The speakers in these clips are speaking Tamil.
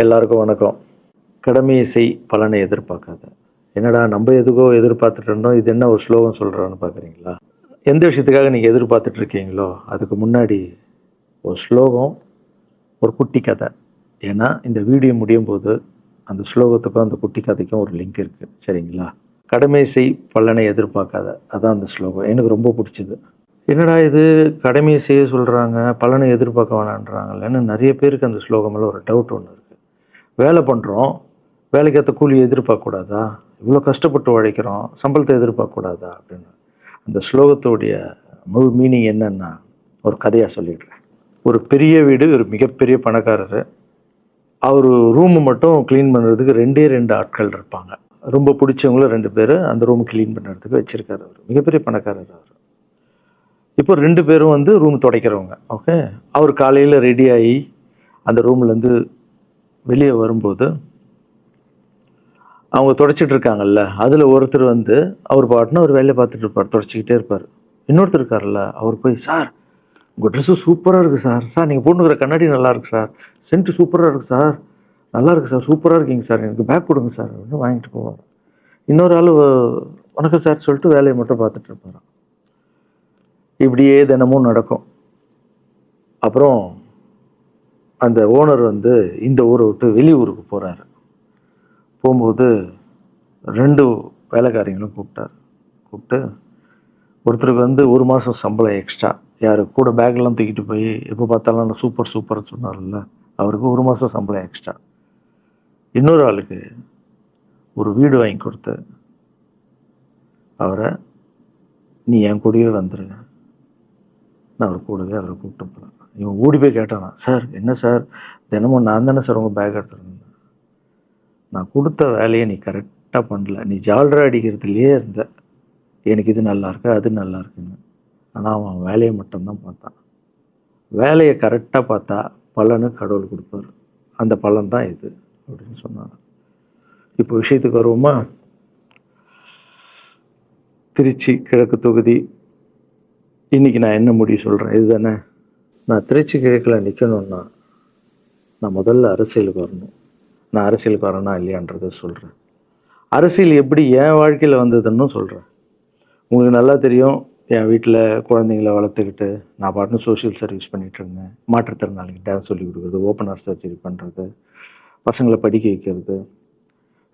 எல்லாருக்கும் வணக்கம். கடமையை செய் பலனை எதிர்பார்க்காத. என்னடா நம்ம எதுக்கோ எதிர்பார்த்துட்டு இருந்தோம், இது என்ன ஒரு ஸ்லோகம் சொல்கிறான்னு பார்க்குறீங்களா? எந்த விஷயத்துக்காக நீங்கள் எதிர்பார்த்துட்டு இருக்கீங்களோ அதுக்கு முன்னாடி ஒரு ஸ்லோகம், ஒரு குட்டி கதை. ஏன்னா இந்த வீடியோ முடியும் போது அந்த ஸ்லோகத்துக்கும் அந்த குட்டி கதைக்கும் ஒரு லிங்க் இருக்குது, சரிங்களா? கடமை செய் பலனை எதிர்பார்க்காத, அதான் அந்த ஸ்லோகம். எனக்கு ரொம்ப பிடிச்சது. என்னடா இது, கடமையை செய்ய சொல்கிறாங்க, பலனை எதிர்பார்க்க வேணான்றாங்கல்லன்னு நிறைய பேருக்கு அந்த ஸ்லோகமெல்லாம் ஒரு டவுட் ஒன்று இருக்குது. வேலை பண்ணுறோம், வேலைக்கேற்ற கூலி எதிர்பார்க்கக்கூடாதா? இவ்வளோ கஷ்டப்பட்டு உழைக்கிறோம், சம்பளத்தை எதிர்பார்க்கக்கூடாதா அப்படின்னு. அந்த ஸ்லோகத்துடைய முழு மீனிங் என்னன்னா, ஒரு கதையாக சொல்லிடுறேன். ஒரு பெரிய வீடு, ஒரு மிகப்பெரிய பணக்காரர். அவர் ரூமு மட்டும் க்ளீன் பண்ணுறதுக்கு ரெண்டு ஆட்கள் இருப்பாங்க. ரொம்ப பிடிச்சவங்களும் 2 பேர் அந்த ரூம் க்ளீன் பண்ணுறதுக்கு வச்சுருக்காரு. அவர் மிகப்பெரிய பணக்காரர். அவர் இப்போ 2 பேரும் வந்து ரூம் துடைக்கிறவங்க. ஓகே, அவர் காலையில் ரெடி ஆகி அந்த ரூம்லேருந்து வெளியே வரும்போது அவங்க துடைச்சிட்டு இருக்காங்கல்ல, அதில் ஒருத்தர் வந்து அவர் பாட்டுன்னு ஒரு வேலையை பார்த்துட்டு இருப்பார், துடைச்சிக்கிட்டே இருப்பார். இன்னொருத்தர் இருக்கார்ல, அவர் போய், சார் உங்கள் ட்ரெஸ்ஸு சூப்பராக இருக்குது சார், சார் நீங்கள் போட்டுக்கிற கண்ணாடி நல்லா இருக்கு சார், சென்ட்டு சூப்பராக இருக்குது சார், நல்லா இருக்குது சார், சூப்பராக இருக்கீங்க சார், எனக்கு பேக் கொடுங்க சார் அப்படின்னு வாங்கிட்டு போவார். இன்னொரு ஆள் வணக்கம் சார் சொல்லிட்டு வேலையை மட்டும் பார்த்துட்டு இருப்பாராம். இப்படியே தினமும் நடக்கும். அப்புறம் அந்த ஓனர் வந்து இந்த ஊரை விட்டு வெளியூருக்கு போகிறாரு. போகும்போது 2 வேலைக்காரங்களும் கூப்பிட்டு ஒருத்தருக்கு வந்து 1 மாதம் சம்பளம் எக்ஸ்ட்ரா. யார் கூட பேக்லாம் தூக்கிட்டு போய் எப்போ பார்த்தாலும் நான் சூப்பர் சூப்பர்னு சொன்னார்ல, அவருக்கு 1 மாதம் சம்பளம் எக்ஸ்ட்ரா. இன்னொரு ஆளுக்கு ஒரு வீடு வாங்கி கொடுத்து அவரை, நீ என் கூடவே வந்துரு, நான் அவர் கூடவே அவரை கூப்பிட்டு போகிறேன். இவன் ஓடி போய் கேட்டானா, சார் என்ன சார் தினமும் நான் தானே சார் உங்கள் பேக் எடுத்துருந்தேன், நான் கொடுத்த வேலையை நீ கரெக்டாக பண்ணல, நீ ஜால்ரா அடிக்கிறதுலையே இருந்த, எனக்கு இது நல்லா இருக்கு அது நல்லா இருக்குன்னு. ஆனால் அவன் வேலையை மட்டும்தான் பார்த்தான். வேலையை கரெக்டாக பார்த்தா பலனு கடவுள் கொடுப்பார். அந்த பலன் தான் இது அப்படின்னு சொன்னாங்க. இப்போ விஷயத்துக்கு வருவோமா? திருச்சி கிழக்கு தொகுதி. இன்னைக்கு நான் என்ன முடிவு சொல்கிறேன் இதுதானே. நான் திருச்சி கிழக்கில் நிற்கணும்னா நான் முதல்ல அரசியலுக்கு வரணும். நான் அரசியலுக்கு வரேனா இல்லையான்றதை சொல்கிறேன். அரசியல் எப்படி என் வாழ்க்கையில் வந்ததுன்னு சொல்கிறேன். உங்களுக்கு நல்லா தெரியும், என் வீட்டில் குழந்தைங்கள வளர்த்துக்கிட்டு நான் பாட்டுன்னு சோஷியல் சர்வீஸ் பண்ணிகிட்டு இருந்தேன். மாற்றுத்திறனாளிக்கு டான்ஸ் சொல்லி கொடுக்குறது, ஓப்பனர் சர்ஜரி பண்ணுறது, பசங்களை படிக்க வைக்கிறது,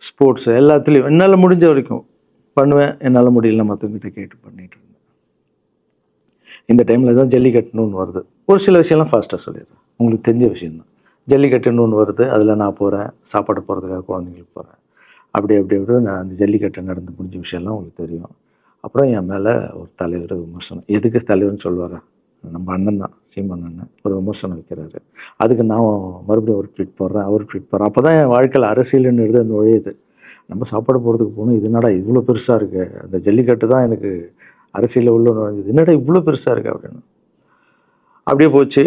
ஸ்போர்ட்ஸ் எல்லாத்துலேயும் என்னால் முடிஞ்ச வரைக்கும் பண்ணுவேன். என்னால் முடியல மற்றவங்கிட்ட கேட்டு பண்ணிகிட்டு இருந்தேன். இந்த டைமில் தான் ஜல்லிக்கட்டுன்னு ஒன்று வருது. ஒரு சில விஷயம்லாம் ஃபாஸ்ட்டாக சொல்லிடுறேன், உங்களுக்கு தெரிஞ்ச விஷயந்தான். ஜல்லிக்கட்டுன்னு ஒன்று வருது, அதில் நான் போகிறேன், சாப்பாடு போகிறதுக்காக குழந்தைங்களுக்கு போகிறேன். அப்படி நான் அந்த ஜல்லிக்கட்டு நடந்து முடிஞ்ச விஷயம்லாம் உங்களுக்கு தெரியும். அப்புறம் என் மேலே ஒரு தலைவர் விமர்சனம். எதுக்கு தலைவர்னு சொல்லுவார், நம்ம அண்ணன் தான், சீமான் அண்ணன் ஒரு விமர்சனம் வைக்கிறாரு. அதுக்கு நான் மறுபடியும் ஒரு ட்வீட் போடுறேன், அவர் ட்வீட் போடுறேன். அப்போ தான் என் வாழ்க்கையில் அரசியல்னு எழுத நுழையுது. நம்ம சாப்பாடு போகிறதுக்கு போகணும், இது என்னடா இவ்வளோ பெருசாக இருக்குது, அந்த ஜல்லிக்கட்டு தான் எனக்கு அரசியலில் உள்ள நுழைஞ்சது, என்னடா இவ்வளோ பெருசாக இருக்குது அப்படின்னு. அப்படியே போச்சு.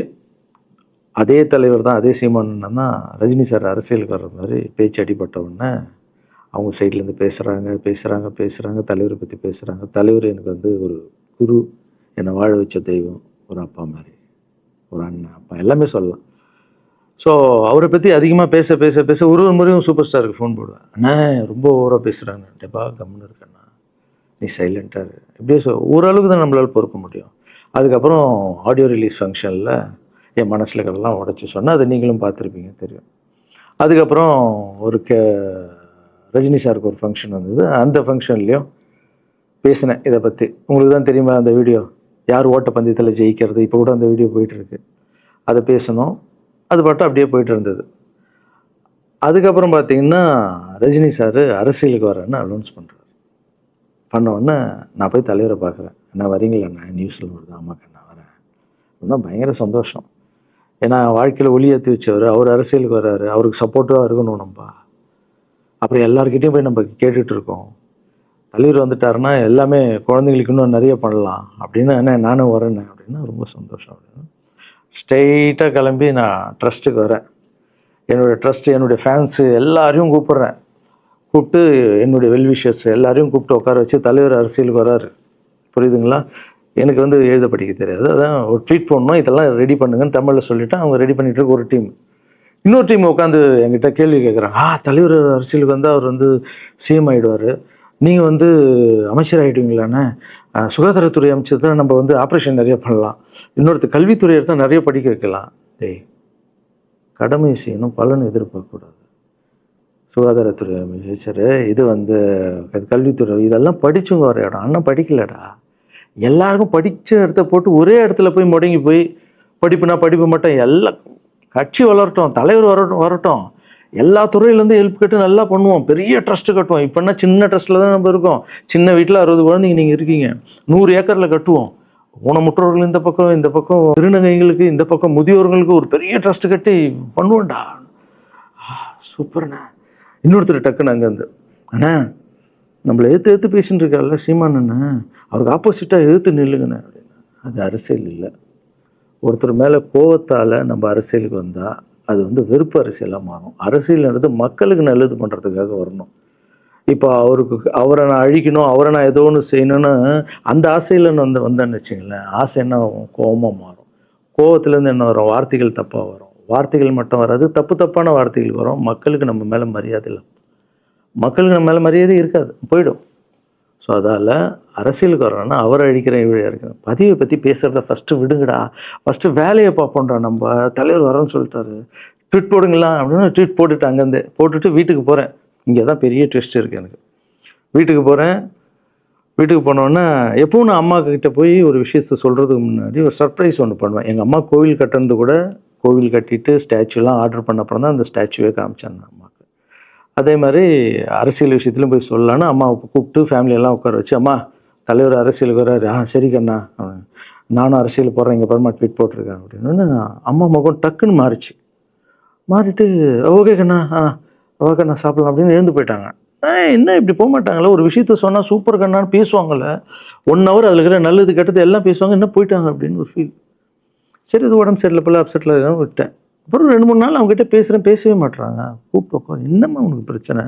அதே தலைவர் தான், அதே சீமான் அண்ணன் தான் ரஜினி சார் அரசியலுக்கு வர்ற மாதிரி பேச்சு அடிபட்ட உடனே அவங்க சைட்லேருந்து பேசுகிறாங்க, தலைவரை பற்றி பேசுகிறாங்க. தலைவர் எனக்கு வந்து ஒரு குரு, என்னை வாழ வச்ச தெய்வம், ஒரு அப்பா மாதிரி, ஒரு அண்ணன், அப்பா எல்லாமே சொல்லலாம். ஸோ அவரை பற்றி அதிகமாக பேச ஒரு முறையும் சூப்பர் ஸ்டாருக்கு ஃபோன் போடுவேன். அண்ணா ரொம்ப ஓவராக பேசுகிறாங்க, டெப்பா கம்முன்னு இருக்கண்ணா, நீ சைலண்ட்டாக இரு. இப்படியே ஓரளவுக்கு தான் நம்மளால் பொறுக்க முடியும். அதுக்கப்புறம் ஆடியோ ரிலீஸ் ஃபங்க்ஷனில் என் மனசில் இருக்கிறதெல்லாம் உடச்சி சொன்னேன். அதை நீங்களும் பார்த்துருப்பீங்க, தெரியும். அதுக்கப்புறம் ஒரு ரஜினி சாருக்கு ஒரு ஃபங்க்ஷன் வந்தது. அந்த ஃபங்க்ஷன்லேயும் பேசினேன் இதை பற்றி. உங்களுக்கு தான் தெரியுமா அந்த வீடியோ, யார் ஓட்டப்பந்தயத்தில் ஜெயிக்கிறது, இப்போ கூட அந்த வீடியோ போயிட்டுருக்கு. அதை பேசணும், அது பாட்டும் அப்படியே போயிட்டு இருந்தது. அதுக்கப்புறம் பார்த்தீங்கன்னா ரஜினி சார் அரசியலுக்கு வரேன்னு அனௌன்ஸ் பண்ணுறாரு. பண்ணோடனே நான் போய் தலைவரை பார்க்குறேன். என்ன வரீங்களா அண்ணா, நியூஸில் வருது. ஆமாக்கா நான் வரேன். இன்னும் பயங்கர சந்தோஷம். ஏன்னா வாழ்க்கையில் ஒளி ஏற்றி வச்சவர், அவர் அரசியலுக்கு வர்றாரு, அவருக்கு சப்போர்ட்டிவாக இருக்கணும் நம்ம. அப்புறம் எல்லாருக்கிட்டையும் போய் நம்ம கேட்டுட்டு இருக்கோம், தலைவர் வந்துட்டாருன்னா எல்லாமே குழந்தைங்களுக்கு இன்னும் நிறைய பண்ணலாம் அப்படின்னு. என்ன நானும் வரேன்னு அப்படின்னா ரொம்ப சந்தோஷம் அப்படின்னு ஸ்ட்ரெயிட்டாக கிளம்பி நான் ட்ரஸ்ட்டுக்கு வரேன். என்னுடைய ட்ரஸ்ட்டு, என்னுடைய ஃபேன்ஸு எல்லாரையும் கூப்பிட்டு என்னுடைய வெல்விஷர்ஸ் எல்லாரையும் கூப்பிட்டு உட்கார வச்சு தலைவர் அரசியலுக்கு வராரு. புரியுதுங்களா? எனக்கு வந்து எழுத படிக்க தெரியாது, அதான் ஒரு ட்வீட் பண்ணணும், இதெல்லாம் ரெடி பண்ணுங்கன்னு தமிழில் சொல்லிவிட்டு அவங்க ரெடி பண்ணிட்டு இருக்க ஒரு டீம். இன்னொரு டீம் உட்காந்து என்கிட்ட கேள்வி கேட்குறாங்க, தலைவர் அரசியலுக்கு வந்தால் அவர் வந்து சிஎம் ஆகிடுவார், நீங்கள் வந்து அமைச்சர் ஆகிடுவீங்களாண்ணே, சுகாதாரத்துறை அமைச்சர் தான் நம்ம வந்து ஆப்ரேஷன் நிறைய பண்ணலாம், இன்னொருத்தர் கல்வித்துறை எடுத்தால் நிறைய படிக்க வைக்கலாம். டேய், கடமை செய்யணும், பலன் எதிர்பார்க்கக்கூடாது. சுகாதாரத்துறை அமைச்சர், இது வந்து கல்வித்துறை, இதெல்லாம் படிச்சுங்க வர இடம். அண்ணன் படிக்கலடா. எல்லாருக்கும் படித்த இடத்த போட்டு ஒரே இடத்துல போய் முடங்கி போய் படிப்புனா படிப்பு மட்டும், எல்லாம் கட்சி வளரட்டும், தலைவர் வரட்டும், எல்லா துறையிலேருந்து ஹெல்ப் கட்டு நல்லா பண்ணுவோம், பெரிய ட்ரஸ்ட்டு கட்டுவோம். இப்போன்னா சின்ன ட்ரஸ்ட்டில் தான் நம்ம இருக்கோம். சின்ன வீட்டில் 60 குழந்தைங்க நீங்கள் இருக்கீங்க, 100 ஏக்கரில் கட்டுவோம். ஊனமுற்றோர்கள் இந்த பக்கம் திருநங்கைகளுக்கு, இந்த பக்கம் முதியோர்களுக்கு ஒரு பெரிய ட்ரஸ்ட் கட்டி பண்ணுவோம்டா. சூப்பர்ண்ணா. இன்னொருத்தர் டக்குன்னு அங்கேருந்து, அண்ணா நம்மளை ஏற்று பேசின்னு இருக்கார்ல சீமான் அண்ணன், அவருக்கு ஆப்போசிட்டாக எதிர்த்து நில்லுங்கண்ணே அப்படின்னா. அது அரசியல் இல்லை. ஒருத்தர் மேலே கோவத்தால் நம்ம அரசியலுக்கு வந்தால் அது வந்து வெறுப்பு அரசியலாக மாறும். அரசியல்ன்றது மக்களுக்கு நல்லது பண்ணுறதுக்காக வரணும். இப்போ அவரை நான் அழிக்கணும், அவரை நான் ஏதோ ஒன்று செய்யணும்னு அந்த ஆசையில் வந்தேன்னு வச்சுங்களேன், ஆசை என்ன கோபமாக மாறும். கோவத்துலேருந்து என்ன வரும், வார்த்தைகள் தப்பாக வரும். வார்த்தைகள் மட்டும் வராது, தப்பான வார்த்தைகள் வரும். மக்களுக்கு நம்ம மேலே மரியாதை இல்லை, மக்களுக்கு நம்ம மேலே மரியாதை இருக்காது, போயிடும். ஸோ அதால் அரசியலுக்கு வரணும்னா அவரை அழிக்கிறேன் இவழையாக இருக்கிறேன், பதிவை பற்றி பேசுகிறத ஃபஸ்ட்டு விடுங்கடா, ஃபஸ்ட்டு வேலையை பார்ப்போம்டா. நம்ம தலைவர் வரேன்னு சொல்லிட்டாரு, ட்வீட் போடுங்களா அப்படின்னு ட்வீட் போட்டுட்டு அங்கேருந்து போட்டுட்டு வீட்டுக்கு போகிறேன். இங்கே தான் பெரிய ட்விஸ்ட் இருக்குது எனக்கு. வீட்டுக்கு போகிறேன். வீட்டுக்கு போனோன்னா எப்பவும் நான் அம்மா கிட்டே போய் ஒரு விஷயத்த சொல்கிறதுக்கு முன்னாடி ஒரு சர்ப்ரைஸ் ஒன்று பண்ணுவேன். எங்கள் அம்மா கோவில் கட்டுறது கூட, கோவில் கட்டிட்டு ஸ்டாச்சுலாம் ஆர்டர் பண்ண அப்புறம் தான் அந்த ஸ்டாச்சுவே காமிச்சாங்க அம்மாவுக்கு. அதே மாதிரி அரசியல் விஷயத்துலையும் போய் சொல்லலான்னு அம்மாவை கூப்பிட்டு ஃபேமிலியெல்லாம் உட்கார வச்சு, அம்மா தலைவர் அரசியலுக்கு வர்றாரு, சரி கண்ணா, நானும் அரசியல் போடுறேன், இங்கே பரமா ட்வீட் போட்டிருக்கேன் அப்படின்னு. அம்மா முகம் டக்குன்னு மாறிட்டு ஓகே கண்ணா, ஓகே கண்ணா சாப்பிடலாம் அப்படின்னு எழுந்து போயிட்டாங்க. என்ன இப்படி போக மாட்டாங்களே, ஒரு விஷயத்த சொன்னால் சூப்பர் கண்ணான்னு பேசுவாங்கள்ல, 1 ஹவர் அதில் இருக்கிற நல்லது கெட்டது எல்லாம் பேசுவாங்க, என்ன போயிட்டாங்க அப்படின்னு ஒரு ஃபீல். சரி, இது உடம்பு சரியில்லை போல, அப்செட்டில் இருக்கான்னு விட்டேன். அப்புறம் 2-3 நாள் அவங்ககிட்ட பேசவே மாட்டுறாங்க. கூப்பிட்டு உட்காந்து, என்னம்மா உனக்கு பிரச்சனை,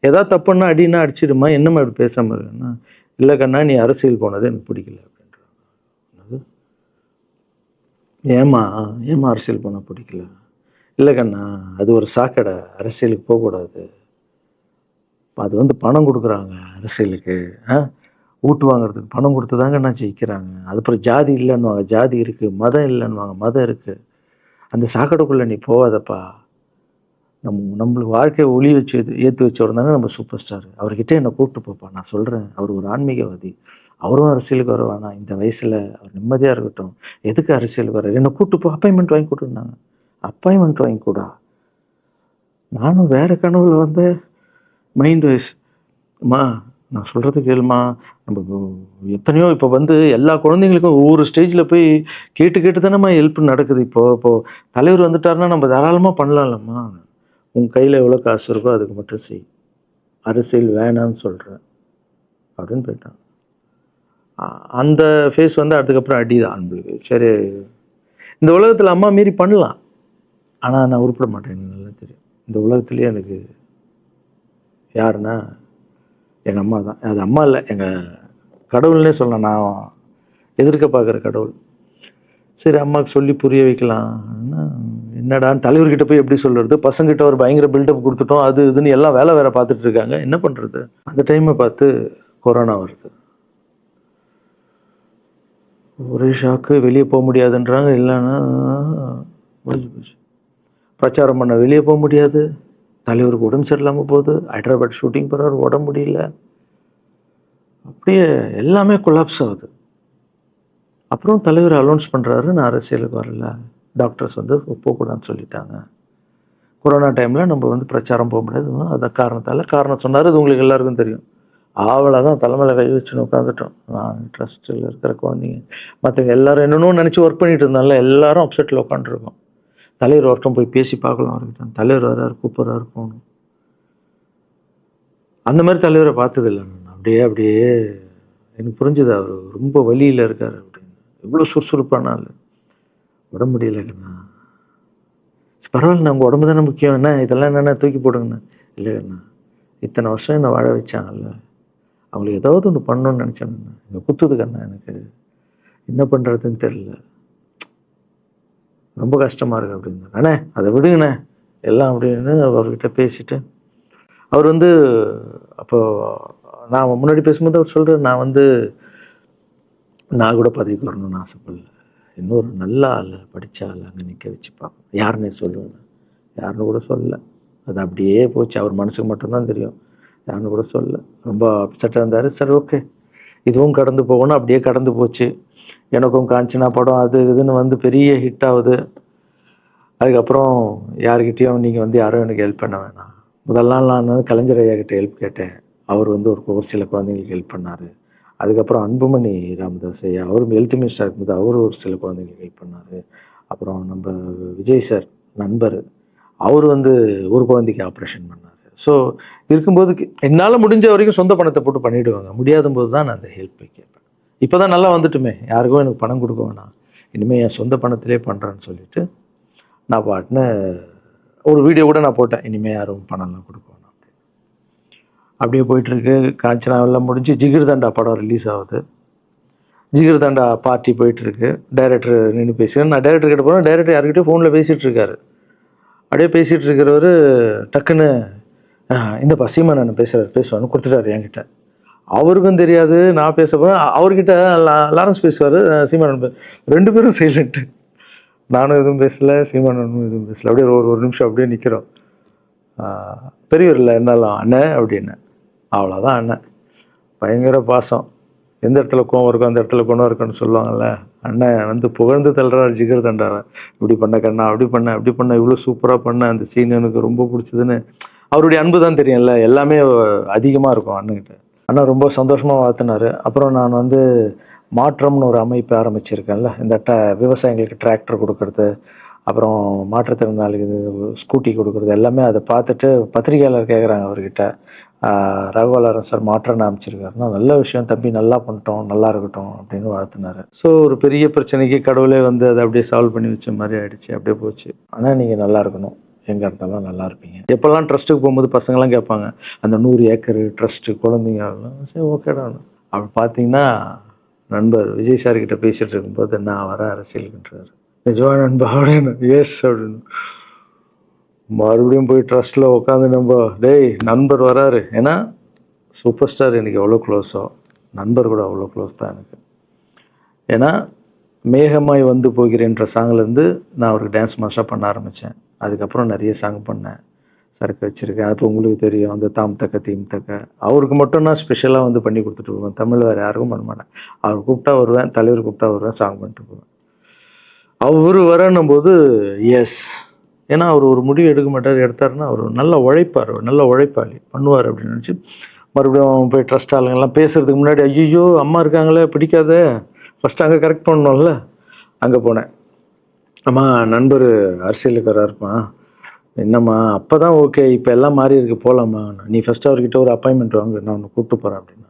ஏதாவது தப்புன்னா அடின்னா அடிச்சிடுமா, என்னம்மா இப்படி பேசாமல் இருக்குன்னா, இல்லை கண்ணா நீ அரசியல் போனது எனக்கு பிடிக்கல அப்படின்றாங்க. ஏம்மா அரசியல் போனால் பிடிக்கல? இல்லை கண்ணா, அது ஒரு சாக்கடை, அரசியலுக்கு போகக்கூடாது. அது வந்து பணம் கொடுக்குறாங்க அரசியலுக்கு, ஓட்டு வாங்குறதுக்கு பணம் கொடுத்து தாங்க நான் ஜெயிக்கிறாங்க. அதுக்கப்புறம் ஜாதி இல்லைன்னுவாங்க, ஜாதி இருக்குது, மதம் இல்லைன்னுவாங்க, மதம் இருக்குது. அந்த சாக்கடைக்குள்ளே நீ போகாதப்பா. நம்மளுக்கு வாழ்க்கையை ஒளி வச்சு ஏற்றி வச்சவர் தானே நம்ம சூப்பர் ஸ்டார், அவர்கிட்ட என்னை கூப்பிட்டு போப்பா, நான் சொல்கிறேன், அவர் ஒரு ஆன்மீகவாதி, அவரும் அரசியலுக்கு வர வேணாம், இந்த வயசில் அவர் நிம்மதியாக இருக்கட்டும், எதுக்கு அரசியலுக்கு வர, என்னை கூப்பிட்டு போ, அப்பாயின்மெண்ட் வாங்கி கொடுத்துருந்தாங்க. அப்பாயின்மெண்ட் வாங்கி கூடா? நானும் வேறு கனவுல வந்து மைண்ட் வைஸ், அம்மா நான் சொல்கிறது கேளுமா, நம்ம எத்தனையோ இப்போ வந்து எல்லா குழந்தைங்களுக்கும் ஒவ்வொரு ஸ்டேஜில் போய் கேட்டு தானேம்மா ஹெல்ப் நடக்குது. இப்போது தலைவர் வந்துட்டாருன்னா நம்ம தாராளமாக பண்ணலாம்லம்மா, உன் கையில் எவ்வளோ காசு இருக்கோ அதுக்கு மட்டும் செய், அரசியல் வேணான்னு சொல்கிறேன் அப்படின்னு போயிட்டான். அந்த ஃபேஸ் வந்து அதுக்கப்புறம் அடிதான் நம்மளுக்கு. சரி, இந்த உலகத்தில் அம்மா மீறி பண்ணலாம், ஆனால் நான் உருப்பிட மாட்டேன், எனக்கு நல்லா தெரியும். இந்த உலகத்துலேயே எனக்கு யாருன்னா எங்கள் அம்மா தான். அது அம்மா இல்லை, எங்கள் கடவுள்னே சொல்லலாம், நான் எதிர்க்க பார்க்குற கடவுள். சரி, அம்மாவுக்கு சொல்லி புரிய வைக்கலாம், என்னடான்னு தலைவர்கிட்ட போய் எப்படி சொல்கிறது, பசங்கிட்ட ஒரு பயங்கர பில்டப் கொடுத்துட்டோம், அது இதுன்னு எல்லாம் வேற பார்த்துட்டு இருக்காங்க, என்ன பண்ணுறது. அந்த டைமை பார்த்து கொரோனா வருது, ஒரே ஷாக்கு, வெளியே போக முடியாதுன்றாங்க, இல்லைன்னா முடிஞ்சு போச்சு. பிரச்சாரம் பண்ண வெளியே போக முடியாது, தலைவருக்கு உடம்பு சரியில்லாமல் போகுது, ஹைதராபாத் ஷூட்டிங் போகிறாரு, உடம்பு முடியல, அப்படியே எல்லாமே கொலாப்ஸ் ஆகுது. அப்புறம் தலைவர் அலௌன்ஸ் பண்ணுறாரு, நான் அரசியலுக்கு வரல, டாக்டர்ஸ் வந்து போகக்கூடாதுன்னு சொல்லிட்டாங்க, கொரோனா டைமில் நம்ம வந்து பிரச்சாரம் போக முடியாது, அந்த காரணம் சொன்னார், அது உங்களுக்கு எல்லாருக்கும் தெரியும். தான் தலைமையில் கை வச்சுன்னு உட்காந்துட்டோம். நான் ட்ரஸ்ட்டில் இருக்கிற குழந்தைங்க மற்றவங்க எல்லாரும் என்னென்னோ நினச்சி ஒர்க் பண்ணிட்டு இருந்தால எல்லாரும் அப்செட்டில் உட்காந்துருக்கோம். தலைவர் ஒருத்தம் போய் பேசி பார்க்கலாம் அவர்கிட்ட, தலைவர் வர்றாரு, கூப்பிட்றாரு, போகணும். அந்த மாதிரி தலைவரை பார்த்ததில்லை நான். அப்படியே எனக்கு புரிஞ்சுது, அவர் ரொம்ப வலியில் இருக்கார் அப்படின்னு. எவ்வளோ சுறுசுறுப்பானால உடம்பு முடியலைங்கண்ணா. பரவாயில்ல, உங்கள் உடம்பு தானே முக்கியம், என்ன இதெல்லாம் என்னென்ன தூக்கி போடுங்கண்ணா. இல்லைங்கண்ணா, இத்தனை வருஷம் என்னை வாழ வச்சாங்கல்ல, அவங்களுக்கு ஏதாவது ஒன்று பண்ணணும்னு நினச்சேங்கண்ணா, இங்கே குத்துதுக்கண்ணா, எனக்கு என்ன பண்ணுறதுன்னு தெரியல, ரொம்ப கஷ்டமாக இருக்குது அப்படின்னா. அண்ணே அதை விடுங்கண்ணே, எல்லாம் அப்படின்னு அவர்கிட்ட பேசிட்டு அவர் வந்து அப்போ நான் முன்னாடி பேசும்போது அவர் சொல்கிறார், நான் கூட பதவிக்கு வரணும்னு ஆசைப்படல, இன்னொரு நல்ல ஆள் படித்த ஆள் அங்கே நிற்க வச்சு பார்ப்போம். யாருன்னே சொல்லுவேன், யாருன்னு கூட சொல்லலை. அது அப்படியே போச்சு. அவர் மனசுக்கு மட்டும்தான் தெரியும், யாருன்னு கூட சொல்லலை. ரொம்ப அப்செட்டாக இருந்தார். சரி ஓகே, இதுவும் கடந்து போகணும். அப்படியே கடந்து போச்சு. எனக்கும் காஞ்சனா படம் அது இதுன்னு வந்து பெரிய ஹிட் ஆகுது. அதுக்கப்புறம் யாருக்கிட்டேயும் நீங்கள் யாரும் எனக்கு ஹெல்ப் பண்ண வேணாம். முதல் நாள் நான் கலைஞர் ஐயா கிட்ட ஹெல்ப் கேட்டேன். அவர் ஒரு சில குழந்தைங்களுக்கு ஹெல்ப் பண்ணார். அதுக்கப்புறம் அன்புமணி ராமதாஸ் ஐயா, அவரும் ஹெல்த் மினிஸ்டர் இருக்கும்போது அவர் ஒரு சில குழந்தைங்களுக்கு ஹெல்ப் பண்ணார். அப்புறம் நம்ம விஜய் சார் நண்பர், அவர் ஒரு குழந்தைக்கு ஆப்ரேஷன் பண்ணார். ஸோ இருக்கும்போது என்னால் முடிஞ்ச வரைக்கும் சொந்த பணத்தை போட்டு பண்ணிவிடுவாங்க. முடியாத போது தான் நான் அந்த ஹெல்ப்பை கேட்பேன். இப்போ தான் நல்லா வந்துட்டுமே, யாருக்கும் எனக்கு பணம் கொடுக்க வேணாம், இனிமேல் என் சொந்த பணத்திலே பண்ணுறேன்னு சொல்லிட்டு நான் பாட்டுன்னு ஒரு வீடியோ கூட நான் போட்டேன், இனிமேல் யாரும் பணம்லாம் கொடுக்க வேணாம் அப்படின்னு. அப்படியே போயிட்டுருக்கு. காஞ்சனாவெல்லாம் முடிஞ்சு ஜிகிர்தண்டா படம் ரிலீஸ் ஆகுது. ஜிகிர்தண்டா பார்ட்டி போயிட்டுருக்கு. டைரக்டர் நின்று பேசுகிறேன். நான் டைரக்டர் கிட்ட போகிறேன். டைரக்டர் யார்கிட்டயும் ஃபோனில் பேசிகிட்டு இருக்காரு. அப்படியே பேசிகிட்டு இருக்கிறவர் டக்குன்னு இந்த சீமானன் பேசுவான்னு கொடுத்துட்டாரு என்கிட்ட. அவருக்கும் தெரியாது நான் பேச போகிறேன். அவர்கிட்ட லாரன்ஸ் பேசுவார், சீமானன் ரெண்டு பேரும் சைலண்ட்டு. நானும் எதுவும் பேசலை, சீமானனும் எதுவும் பேசலை. அப்படியே ஒரு நிமிஷம் அப்படியே நிற்கிறோம். பெரியவர் இல்லை என்னாலும் அண்ணன் அப்படின்னு. அவ்வளோதான் அண்ணன். பயங்கர பாசம். எந்த இடத்துல கோவம் இருக்கும் அந்த இடத்துல குணம் இருக்குன்னு சொல்லுவாங்கள்ல. அண்ணன் புகழ்ந்து தள்ளுறாரு ஜிகிர்தண்டாவை. இப்படி பண்ண கண்ணா, அப்படி பண்ண இவ்வளோ சூப்பராக பண்ண, அந்த சீன் எனக்கு ரொம்ப பிடிச்சதுன்னு. அவருடைய அன்பு தான் தெரியும்ல, எல்லாமே அதிகமாக இருக்கும் அண்ணன்கிட்ட. அண்ணா ரொம்ப சந்தோஷமாக வாழ்த்தினார். அப்புறம் நான் மாற்றம்னு ஒரு அமைப்பு ஆரம்பிச்சிருக்கேன்ல, இந்த விவசாயிகளுக்கு டிராக்டர் கொடுக்கறது, அப்புறம் மாற்றுத்திறனாளிக்கு ஸ்கூட்டி கொடுக்குறது, எல்லாமே அதை பார்த்துட்டு பத்திரிகையாளர் கேட்குறாங்க அவர்கிட்ட, ரகுவலாரன் சார் மாற்றம்னு அமைச்சிருக்காருன்னா, நல்ல விஷயம் தம்பி, நல்லா பண்ணிட்டோம், நல்லா இருக்கட்டும் அப்படின்னு வாழ்த்தினார். ஸோ ஒரு பெரிய பிரச்சனைக்கு கடவுளே அதை அப்படியே சால்வ் பண்ணி வச்ச மாதிரி ஆயிடுச்சு. அப்படியே போச்சு. ஆனால் நீங்கள் நல்லா இருக்கணும், எங்கே இருந்தாலும் நல்லா இருப்பீங்க. எப்போல்லாம் ட்ரஸ்ட்டுக்கு போகும்போது பசங்கள்லாம் கேட்பாங்க, அந்த 100 ஏக்கர் ட்ரஸ்ட்டு குழந்தைங்க, சரி ஓகேடா. அப்படி பார்த்தீங்கன்னா நண்பர் விஜய் சார்கிட்ட பேசிகிட்டு இருக்கும்போது நான் வர அரசியலுக்குன்றாரு. நிஜமா நண்பா அப்படின்னு. எஸ் அப்படின்னு. மறுபடியும் போய் ட்ரஸ்ட்டில் உட்காந்து டேய் நண்பர் வராரு. ஏன்னா சூப்பர் ஸ்டார் எனக்கு எவ்வளோ க்ளோஸோ, நண்பர் கூட அவ்வளோ க்ளோஸ் தான் எனக்கு. ஏன்னா மேகமாய் வந்து போகிறேன்ற சாங்லேருந்து நான் அவருக்கு டான்ஸ் மாஸ்டராக பண்ண ஆரம்பித்தேன். அதுக்கப்புறம் நிறைய சாங் பண்ணேன், சரக்கு வச்சுருக்கேன். அப்போ உங்களுக்கு தெரியும், அந்த தாம் தக்க தீம் தக்க அவருக்கு மட்டும் நான் ஸ்பெஷலாக பண்ணி கொடுத்துட்டு போவேன். தமிழ் வேறு யாருக்கும் பண்ண மாட்டேன். அவர் கூப்பிட்டா வருவேன், தலைவர் கூப்பிட்டா வருவேன், சாங் பண்ணிட்டு போவேன். அவர் வரணும் போது எஸ், ஏன்னா அவர் ஒரு முடிவு எடுக்க மாட்டார், எடுத்தாருன்னா அவர் நல்லா உழைப்பார், நல்ல உழைப்பாளி பண்ணுவார் அப்படின்னு நினச்சி மறுபடியும் போய் ட்ரஸ்ட் ஆளுங்கெல்லாம் பேசுகிறதுக்கு முன்னாடி, ஐயோ அம்மா இருக்காங்களே பிடிக்காத, ஃபஸ்ட்டு அங்கே கரெக்ட் பண்ணணும்ல, அங்கே போனேன். அம்மா நண்பர் அரசியலுக்கு வராருமா, என்னம்மா அப்போ தான் ஓகே, இப்போ எல்லாம் மாறி இருக்கு, போகலாமா, நீ ஃபஸ்ட்டு அவர்கிட்ட ஒரு அப்பாயின்மெண்ட் வாங்க, நான் உன்னை கூப்பிட்டு போகிறேன் அப்படின்னா.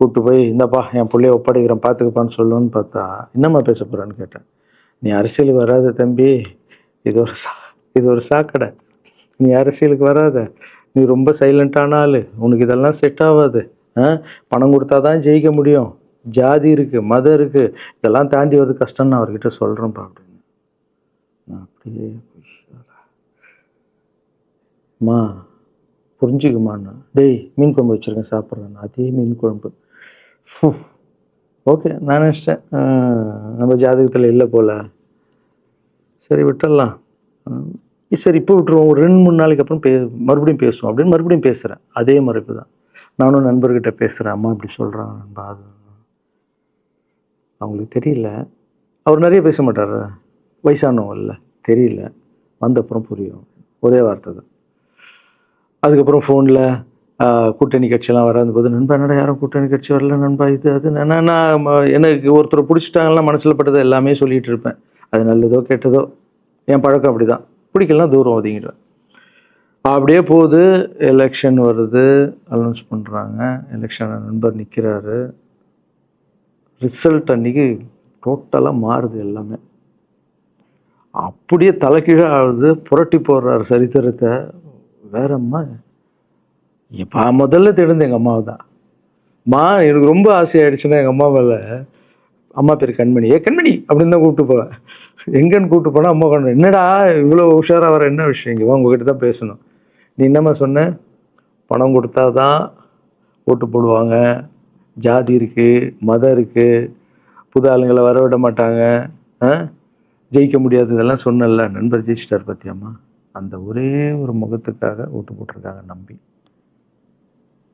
கூப்பிட்டு போய் இந்தப்பா என் பிள்ளைய ஒப்படைக்கிறேன் பார்த்துக்கப்பான்னு சொல்லுன்னு பார்த்தா, என்னம்மா பேச போகிறேன்னு கேட்டேன். நீ அரசியலுக்கு வராத தம்பி, இது ஒரு சாக்கடை, நீ அரசியலுக்கு வராத, நீ ரொம்ப சைலண்டான ஆள், உனக்கு இதெல்லாம் செட் ஆகாது, பணம் கொடுத்தா தான் ஜெயிக்க முடியும், ஜாதி இருக்குது, மதம் இருக்குது, இதெல்லாம் தாண்டி வருது கஷ்டம்னு நான் அவர்கிட்ட சொல்கிறேன்ப்பா அப்படின்னு. நான் அப்படியே மா புரிஞ்சுக்குமாண்ணா, டேய் மீன் குழம்பு வச்சுருக்கேன் சாப்பிட்றேன், அதே மீன் குழம்பு. ஓகே, நான் நினச்சிட்டேன் நம்ம ஜாதகத்தில் இல்லை போல், சரி விட்டுடலாம், சரி இப்போ விட்டுருவோம், ஒரு 2-3 நாளைக்கு அப்புறம் மறுபடியும் பேசுவோம் அப்படின்னு மறுபடியும் பேசுகிறேன். அதே மறுப்பு தான். நானும் நண்பர்கிட்ட பேசுகிறேன், அம்மா இப்படி சொல்கிறாங்க நண்பா, அது அவங்களுக்கு தெரியல, அவர் நிறைய பேச மாட்டார், வயசானவங்க இல்லை, தெரியல, வந்தப்புறம் புரியும், ஒரே வார்த்தை தான். அதுக்கப்புறம் ஃபோனில் கூட்டணி கட்சியெல்லாம் வராது போது, நண்பா என்னடா யாரும் கூட்டணி கட்சி வரல நண்பா, இது அது நான் எனக்கு ஒருத்தர் பிடிச்சிட்டாங்கலாம் மனசில் பட்டதை எல்லாமே சொல்லிகிட்டு இருப்பேன். அது நல்லதோ கெட்டதோ, என் பழக்கம் அப்படி தான், பிடிக்கலாம் தூரம் ஒதுங்கிடுவேன். அப்படியே போகுது. எலெக்ஷன் வருது, அனௌன்ஸ் பண்ணுறாங்க, எலெக்ஷன் நண்பர் நிற்கிறாரு. ரிசல்ட் அன்றைக்கி டோட்டலாக மாறுது எல்லாமே, அப்படியே தலைகீழாக ஆகுது, புரட்டி போடுறாரு சரித்திரத்தை. வேறம்மா இப்போ முதல்ல தெரிந்து எங்கள் அம்மாவை தான். எனக்கு ரொம்ப ஆசையாயிடுச்சுன்னா எங்கள் அம்மா மேலே அம்மா பேர் கண்மணி. கண்மணி அப்படின்னு தான் கூப்பிட்டு போவேன். எங்கன்னு கூப்பிட்டு போனால் அம்மா கண்ணு, என்னடா இவ்வளோ உஷாராக வர, என்ன விஷயம், இங்கே உங்ககிட்ட தான் பேசணும். நீ என்னம்மா சொன்ன, பணம் கொடுத்தா தான் ஓட்டு போடுவாங்க, ஜாதி இருக்குது, மதம் இருக்குது, புது ஆளுங்களை வர விட மாட்டாங்க, ஜெயிக்க முடியாது, இதெல்லாம் சொன்னல. நண்பர் ஜெயிச்சிட்டார் பத்தியம்மா. அந்த ஒரே ஒரு முகத்துக்காக ஓட்டு போட்டிருக்காங்க.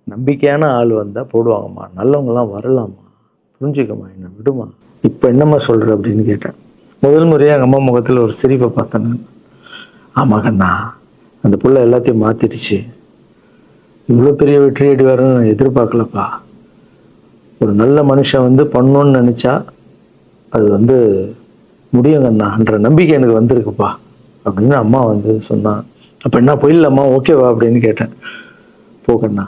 நம்பிக்கையான ஆள் வந்தால் போடுவாங்கம்மா, நல்லவங்களாம் வரலாமா, புரிஞ்சுக்கம்மா, என்ன விடுமா. இப்போ என்னம்மா சொல்கிற அப்படின்னு கேட்டேன். முதல் முறையாக எங்கள் அம்மா முகத்தில் ஒரு சிரிப்பை பார்த்தேன் நான். ஆமா கண்ணா, அந்த புள்ள எல்லாத்தையும் மாற்றிடுச்சு, இவ்வளோ பெரிய வெற்றி அடி வரணும்னு நான் எதிர்பார்க்கலப்பா. ஒரு நல்ல மனுஷன் வந்து பண்ணணும்னு நினச்சா அது முடியுங்கண்ணான்ற நம்பிக்கை எனக்கு வந்திருக்குப்பா அப்படின்னு அம்மா சொன்னான். அப்போ என்ன போயிடலாமா, ஓகேவா அப்படின்னு கேட்டேன். போகண்ணா,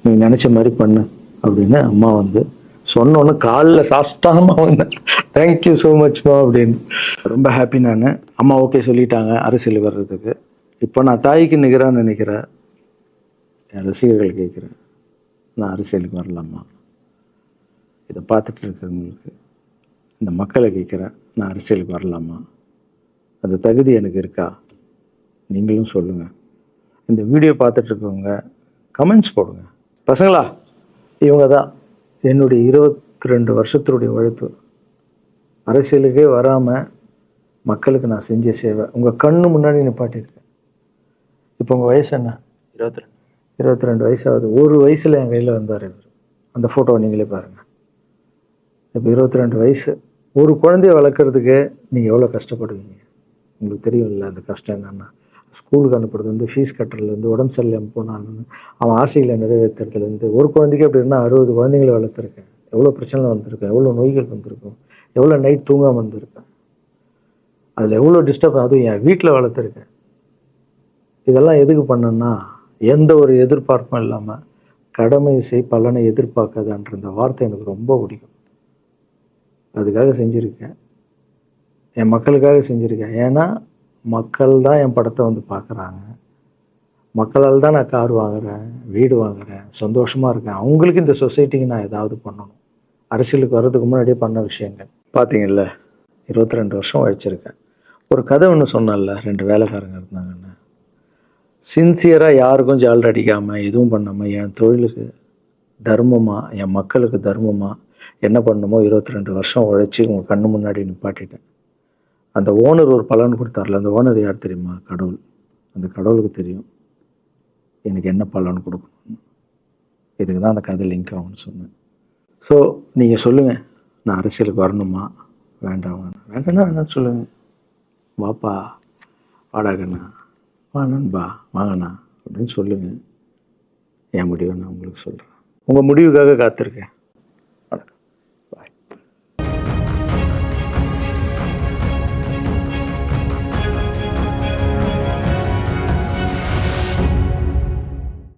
நீ நினச்ச மாதிரி பண்ணு அப்படின்னு அம்மா சொன்னோன்னு காலில் சாஸ்தாகமாக வந்தேன். தேங்க்யூ ஸோ மச்மா அப்படின்னு. ரொம்ப ஹாப்பி நான். அம்மா ஓகே சொல்லிட்டாங்க அரசியல் வர்றதுக்கு. இப்போ நான் தாய்க்கு நிகரான்னு நினைக்கிறேன். என் ரசிகர்கள் கேட்குறேன், நான் அரசியலுக்கு வரலாமா? இதை பார்த்துட்டு இருக்கிறவங்களுக்கு, இந்த மக்களை கேட்குறேன், நான் அரசியலுக்கு வரலாமா? அந்த தகுதி எனக்கு இருக்கா? நீங்களும் சொல்லுங்கள். இந்த வீடியோ பார்த்துட்டு இருக்கவங்க கமெண்ட்ஸ் போடுங்க. பசங்களா, இவங்க தான் என்னுடைய 22 வருஷத்தினுடைய உழைப்பு. அரசியலுக்கே வராமல் மக்களுக்கு நான் செஞ்ச சேவை உங்கள் கண்ணு முன்னாடி நிப்பாட்டியிருக்கேன். இப்போ உங்கள் வயசு என்ன? 22 வயசாகுது. ஒரு வயசில் என் கையில் வந்தார் இவர். அந்த ஃபோட்டோவை நீங்களே பாருங்கள். இப்போ 22 வயசு. ஒரு குழந்தைய வளர்க்குறதுக்கு நீங்கள் எவ்வளோ கஷ்டப்படுவீங்க உங்களுக்கு தெரியும்ல. அந்த கஷ்டம் என்னென்னா, ஸ்கூலுக்கு அனுப்புறது ஃபீஸ் கட்டுறதுலேருந்து, உடம்பு சரியில்லாமல் போனாலும் அவன் ஆசைகளை நிறைவேற்றுறதுலேருந்து, ஒரு குழந்தைக்கு அப்படி இருந்தால் 60 குழந்தைங்களை வளர்த்துருக்கேன். எவ்வளோ பிரச்சனை வந்திருக்கேன், எவ்வளோ நோய்கள் வந்திருக்கும், எவ்வளோ நைட் தூங்காமல் வந்திருக்கேன், அதில் எவ்வளோ டிஸ்டர்ப், அதுவும் என் வீட்டில் வளர்த்துருக்கேன். இதெல்லாம் எதுக்கு பண்ணேன்னா, எந்த ஒரு எதிர்பார்ப்பும் இல்லாமல் கடமை செய் பலனை எதிர்பார்க்காதான்ற இந்த வார்த்தை எனக்கு ரொம்ப பிடிக்கும். அதுக்காக செஞ்சுருக்கேன், என் மக்களுக்காக செஞ்சுருக்கேன். ஏன்னா மக்கள் தான் என் படத்தை பார்க்குறாங்க. மக்களால் தான் நான் கார் வாங்குகிறேன், வீடு வாங்குகிறேன், சந்தோஷமாக இருக்கேன். அவங்களுக்கு இந்த சொசைட்டிக்கு நான் ஏதாவது பண்ணணும். அரசியலுக்கு வர்றதுக்கு முன்னாடியே பண்ண விஷயங்கள் பார்த்தீங்கல்ல. 22 வருஷம் உழைச்சிருக்கேன். ஒரு கதை ஒன்று சொன்னேன்ல, 2 வேலைக்காரங்க இருந்தாங்கன்னு. சின்சியராக யாருக்கும் ஜால்ரை அடிக்காமல் எதுவும் பண்ணாமல் என் தொழிலுக்கு தர்மமாக, என் மக்களுக்கு தர்மமாக என்ன பண்ணணுமோ 22 வருஷம் உழைச்சி உங்கள் கண்ணு முன்னாடி நிப்பாட்டிட்டேன். அந்த ஓனர் ஒரு பலன் கொடுத்தார்ல, அந்த ஓனர் யார் தெரியுமா? கடவுள். அந்த கடவுளுக்கு தெரியும் எனக்கு என்ன பலன் கொடுக்கணும். இதுக்கு தான் அந்த கதை லிங்க் ஆகும்னு சொன்னேன். ஸோ நீங்கள் சொல்லுங்கள், நான் அரசியலுக்கு வரணுமா வேண்டாம்? வேண்டாம்னா என்ன சொல்லுங்கள். வாப்பா, வாடாகண்ணா, வா நண்பா, வாங்கண்ணா அப்படின்னு சொல்லுங்கள். என் முடிவை நான் உங்களுக்கு சொல்கிறேன். உங்கள் முடிவுக்காக காத்திருக்கேன்.